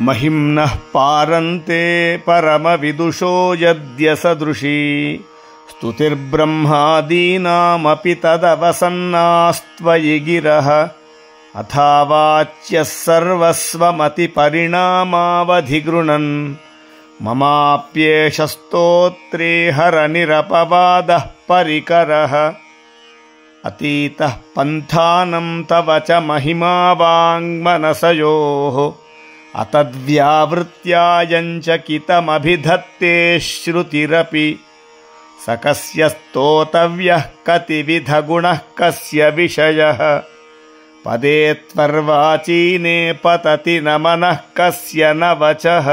महिम्नः पारन्ते परमविदुषो यद्य सदृशी स्तुतिर्ब्रह्मादीनामपि तदवसन्नास्त्वयि गिरः अथावाच्यः सर्वस्वमतिपरिणामावधिगृणन् ममाप्येष स्तोत्रे हरनिरपवादः परिकरः अतीतः पन्थानं तव च महिमा वाङ्मनसयोः अतद्व्यावृत्यायञ्चकितमभिधत्ते श्रुतिरपि स कस्य स्तोतव्यः कतिविधगुणः कस्य विषयः पदे त्वर्वाचीने पतति न मनः कस्य न वचः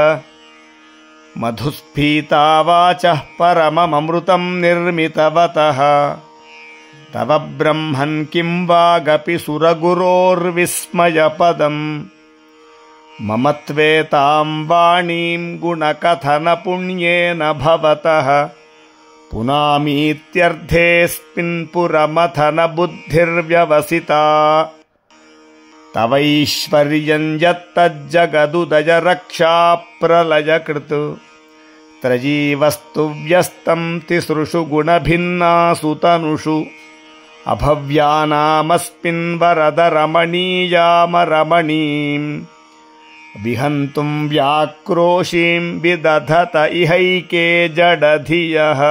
मधुस्फीता वाचः परममृतं निर्मितवतः तव ब्रह्मन् किं वागपि सुरगुरोर्विस्मयपदम् मम त्वेतां वाणीं गुणकथनपुण्येन भवतः पुनामीत्यर्थेऽस्मिन् पुरमथन बुद्धिर्व्यवसिता तवैश्वर्यं यत्तज्जगदुदय रक्षाप्रलयकृत् त्रयीवस्तु व्यस्तं तिसृषु गुणभिन्नासु तनुषु अभव्यानामस्मिन् वरद रमणीयामरमणीम् विहन्तुं व्याक्रोशीं विदधत इहैके जडधियः।